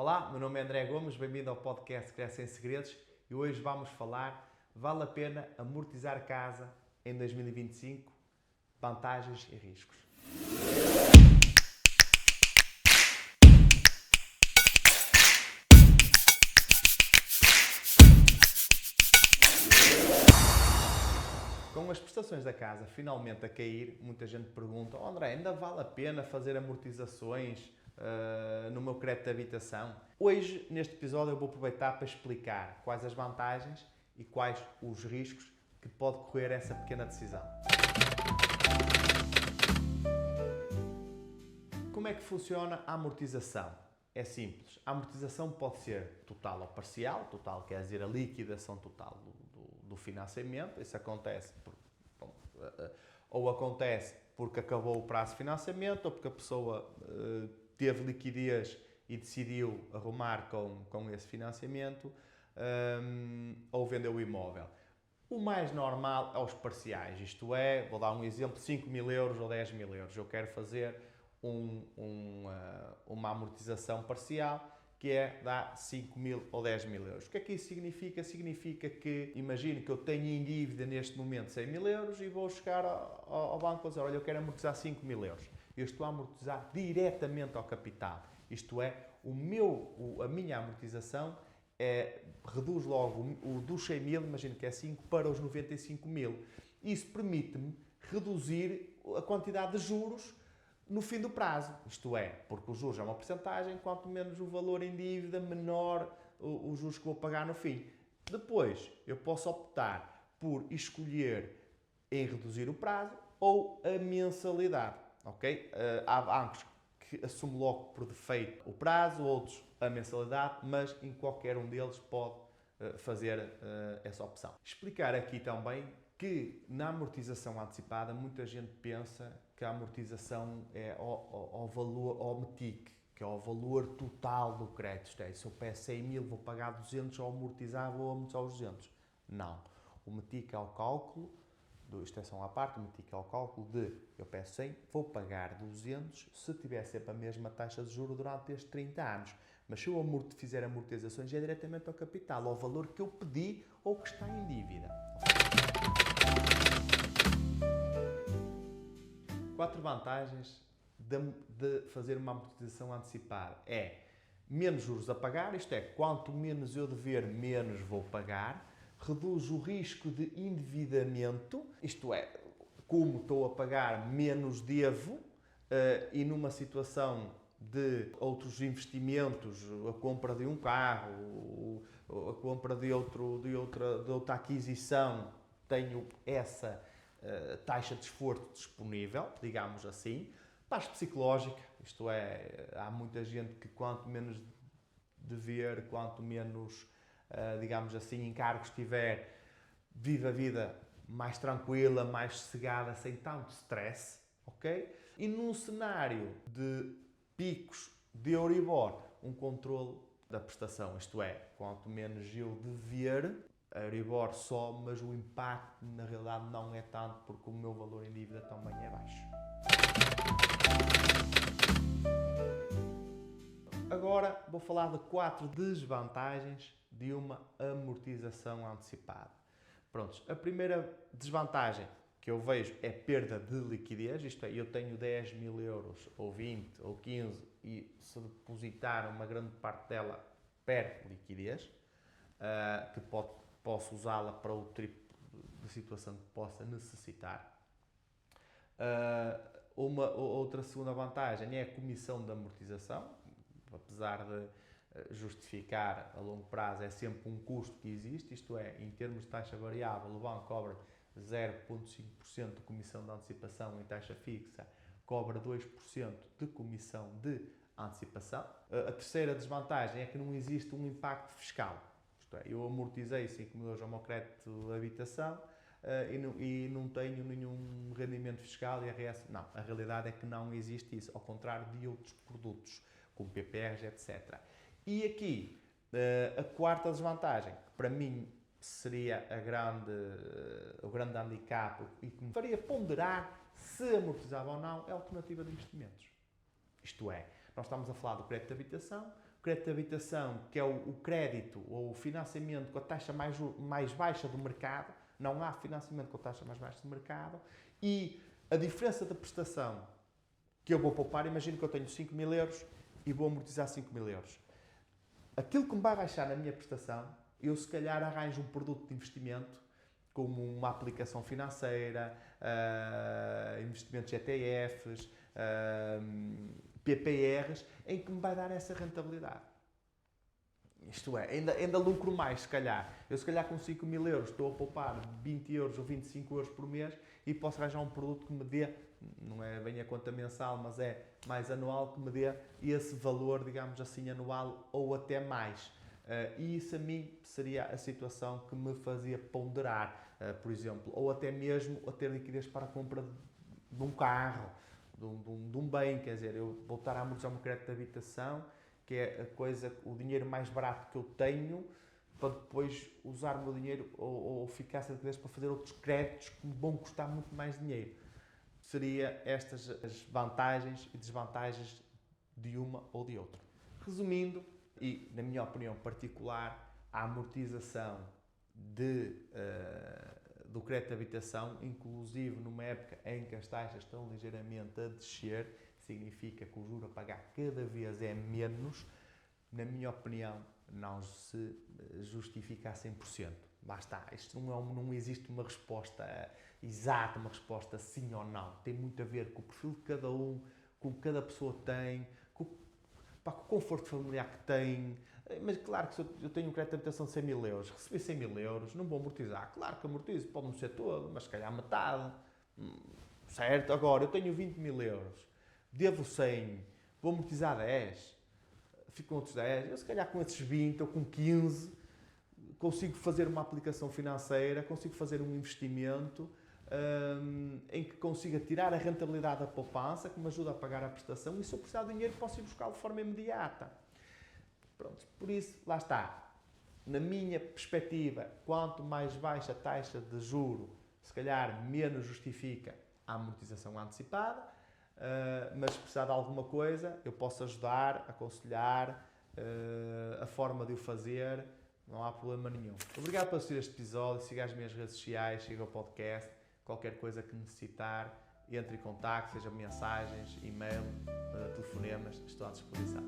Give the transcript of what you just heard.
Olá, meu nome é André Gomes, bem-vindo ao podcast Cresce em Segredos e hoje vamos falar: vale a pena amortizar casa em 2025? Vantagens e riscos. Com as prestações da casa finalmente a cair, muita gente pergunta: André, ainda vale a pena fazer amortizações no meu crédito de habitação? Hoje, neste episódio, eu vou aproveitar para explicar quais as vantagens e quais os riscos que pode correr essa pequena decisão. Como é que funciona a amortização? É simples. A amortização pode ser total ou parcial. Total quer dizer a liquidação total do financiamento. Isso acontece ou acontece porque acabou o prazo de financiamento ou porque a pessoa teve liquidez e decidiu arrumar com esse financiamento ou vendeu o imóvel. O mais normal é os parciais, isto é, vou dar um exemplo, 5 mil euros ou 10 mil euros. Eu quero fazer uma amortização parcial que é dar 5 mil ou 10 mil euros. O que é que isso significa? Significa que, imagino que eu tenho em dívida neste momento 100 mil euros e vou chegar ao banco e dizer: olha, eu quero amortizar 5 mil euros. Eu estou a amortizar diretamente ao capital. Isto é, a minha amortização reduz logo dos 100 mil, imagino que é 5, para os 95 mil. Isso permite-me reduzir a quantidade de juros no fim do prazo. Isto é, porque os juros é uma porcentagem, quanto menos o valor em dívida, menor os juros que vou pagar no fim. Depois, eu posso optar por escolher em reduzir o prazo ou a mensalidade. Okay? Há bancos que assumem logo por defeito o prazo, outros a mensalidade, mas em qualquer um deles pode fazer essa opção. Explicar aqui também que na amortização antecipada muita gente pensa que a amortização é ao METIC, que é o valor total do crédito. Isto é, se eu peço 100 mil, vou pagar 200, ao amortizar, vou amortizar os 200. Não. O METIC é o cálculo, isto é só uma parte, o METIC é o cálculo de eu peço 100, vou pagar 200 se tiver sempre a mesma taxa de juros durante estes 30 anos. Mas se eu fizer amortizações, é diretamente ao capital, ao valor que eu pedi ou que está em dívida. 4 vantagens de fazer uma amortização antecipada é menos juros a pagar, isto é, quanto menos eu dever, menos vou pagar. Reduz o risco de endividamento, isto é, como estou a pagar, menos devo, e numa situação de outros investimentos, a compra de um carro, a compra de outra aquisição, tenho essa taxa de esforço disponível, digamos assim. Paz psicológica, isto é, há muita gente que quanto menos dever, quanto menos, digamos assim, encargos tiver, vive a vida mais tranquila, mais sossegada, sem tanto stress, ok? E num cenário de picos de Euribor, um controle da prestação, isto é, quanto menos eu dever, a Euribor sobe, mas o impacto na realidade não é tanto porque o meu valor em dívida também é baixo. Agora vou falar de 4 desvantagens de uma amortização antecipada. Prontos, a primeira desvantagem que eu vejo é perda de liquidez, isto é, eu tenho 10 mil euros, ou 20, ou 15, e se depositar uma grande parte dela, perco liquidez, que posso usá-la para o tipo de situação que possa necessitar. Outra segunda vantagem é a comissão de amortização, apesar de justificar a longo prazo, é sempre um custo que existe, isto é, em termos de taxa variável, o banco cobra 0,5% de comissão de antecipação, em taxa fixa cobra 2% de comissão de antecipação. A terceira desvantagem é que não existe um impacto fiscal, isto é, eu amortizei 5 mil euros ao meu crédito de habitação e não tenho nenhum rendimento fiscal e IRS. Não, a realidade é que não existe isso, ao contrário de outros produtos, como PPRs, etc. E aqui, a quarta desvantagem, que para mim seria o grande handicap e que me faria ponderar se amortizava ou não, é a alternativa de investimentos. Isto é, nós estamos a falar do crédito de habitação. O crédito de habitação, que é o crédito ou o financiamento com a taxa mais baixa do mercado, não há financiamento com a taxa mais baixa do mercado, e a diferença da prestação que eu vou poupar, imagino que eu tenho 5.000 euros e vou amortizar 5.000 euros. Aquilo que me vai baixar na minha prestação, eu se calhar arranjo um produto de investimento, como uma aplicação financeira, investimentos ETFs, PPRs, em que me vai dar essa rentabilidade. Isto é, ainda lucro mais, se calhar. Eu se calhar com 5.000 euros estou a poupar 20 euros ou 25 euros por mês e posso arranjar um produto que me dê, não é bem a conta mensal, mas é mais anual, que me dê esse valor, digamos assim, anual ou até mais. E isso a mim seria a situação que me fazia ponderar, por exemplo, ou até mesmo a ter liquidez para a compra de um carro, de um bem, quer dizer, eu voltar a amortizar o meu crédito de habitação, que é o dinheiro mais barato que eu tenho, para depois usar o meu dinheiro ou ficar sem liquidez para fazer outros créditos que me vão custar muito mais dinheiro. Seria estas as vantagens e desvantagens de uma ou de outra. Resumindo, e na minha opinião particular, a amortização do crédito de habitação, inclusive numa época em que as taxas estão ligeiramente a descer, significa que o juro a pagar cada vez é menos, na minha opinião, não se justifica a 100%. Lá está, isto não existe uma resposta exata, uma resposta sim ou não. Tem muito a ver com o perfil de cada um, com o que cada pessoa tem, com o conforto familiar que tem. Mas claro que se eu tenho um crédito de habitação de 100.000 euros, recebi 100.000 euros, não vou amortizar. Claro que amortizo, pode não ser todo, mas se calhar metade. Certo? Agora, eu tenho 20.000 euros, devo 100, vou amortizar 10, fico com outros 10, eu se calhar com esses 20 ou com 15 consigo fazer uma aplicação financeira, consigo fazer um investimento em que consiga tirar a rentabilidade da poupança, que me ajuda a pagar a prestação, e se eu precisar de dinheiro posso ir buscá-lo de forma imediata. Pronto, por isso, lá está. Na minha perspectiva, quanto mais baixa a taxa de juro, se calhar menos justifica a amortização antecipada, mas se precisar de alguma coisa, eu posso ajudar, aconselhar, a forma de o fazer, não há problema nenhum. Obrigado por assistir este episódio, siga as minhas redes sociais, siga o podcast, qualquer coisa que necessitar, entre em contacto, seja mensagens, e-mail, telefonemas, estou à disposição.